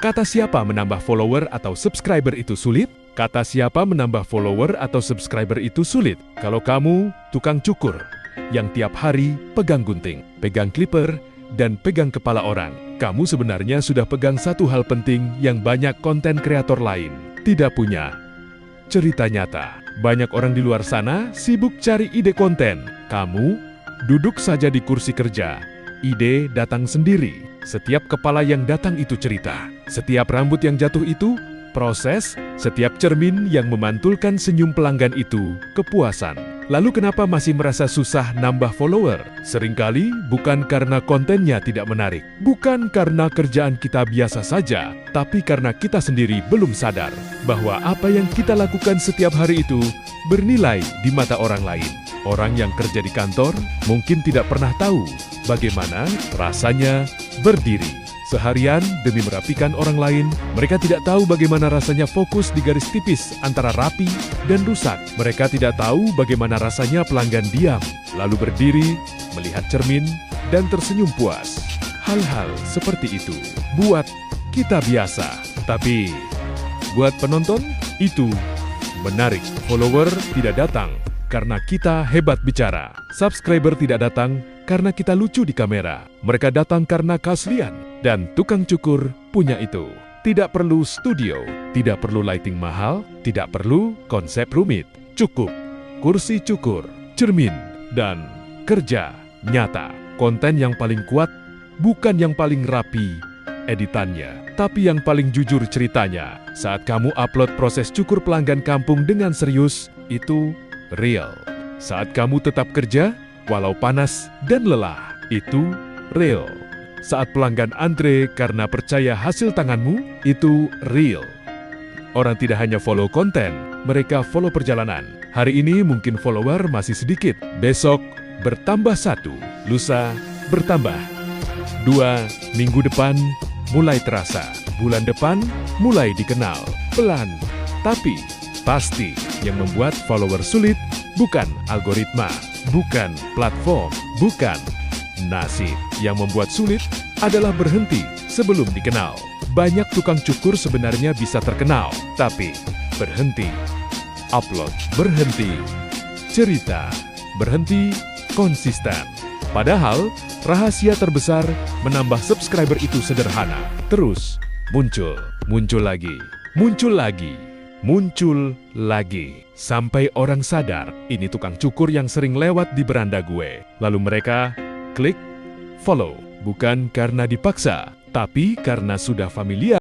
Kata siapa menambah follower atau subscriber itu sulit? Kata siapa menambah follower atau subscriber itu sulit? Kalau kamu tukang cukur, yang tiap hari pegang gunting, pegang clipper, dan pegang kepala orang, kamu sebenarnya sudah pegang satu hal penting yang banyak konten kreator lain tidak punya. Cerita nyata. Banyak orang di luar sana sibuk cari ide konten. Kamu duduk saja di kursi kerja. Ide datang sendiri. Setiap kepala yang datang itu cerita. Setiap rambut yang jatuh itu proses. Setiap cermin yang memantulkan senyum pelanggan itu kepuasan. Lalu kenapa masih merasa susah nambah follower? Seringkali bukan karena kontennya tidak menarik. Bukan karena kerjaan kita biasa saja, tapi karena kita sendiri belum sadar bahwa apa yang kita lakukan setiap hari itu bernilai di mata orang lain. Orang yang kerja di kantor mungkin tidak pernah tahu bagaimana rasanya berdiri seharian demi merapikan orang lain. Mereka tidak tahu bagaimana rasanya fokus di garis tipis antara rapi dan rusak. Mereka tidak tahu bagaimana rasanya pelanggan diam, lalu berdiri, melihat cermin, dan tersenyum puas. Hal-hal seperti itu buat kita biasa. Tapi buat penonton, itu menarik. Follower tidak datang karena kita hebat bicara. Subscriber tidak datang karena kita lucu di kamera. Mereka datang karena keaslian. Dan tukang cukur punya itu. Tidak perlu studio, tidak perlu lighting mahal, tidak perlu konsep rumit. Cukup kursi cukur, cermin, dan kerja nyata. Konten yang paling kuat bukan yang paling rapi editannya, tapi yang paling jujur ceritanya. Saat kamu upload proses cukur pelanggan kampung dengan serius, itu real. Saat kamu tetap kerja, walau panas dan lelah, itu real. Saat pelanggan antre karena percaya hasil tanganmu, itu real. Orang tidak hanya follow konten, mereka follow perjalanan. Hari ini mungkin follower masih sedikit, besok bertambah 1, lusa bertambah 2, minggu depan mulai terasa, bulan depan mulai dikenal, pelan, tapi pasti. Yang membuat follower sulit bukan algoritma, bukan platform, bukan nasib. Yang membuat sulit adalah berhenti sebelum dikenal. Banyak tukang cukur sebenarnya bisa terkenal, tapi berhenti upload, berhenti cerita, berhenti konsisten. Padahal rahasia terbesar menambah subscriber itu sederhana. Terus muncul lagi, muncul lagi, muncul lagi. Sampai orang sadar, ini tukang cukur yang sering lewat di beranda gue. Lalu mereka klik follow, bukan karena dipaksa, tapi karena sudah familiar.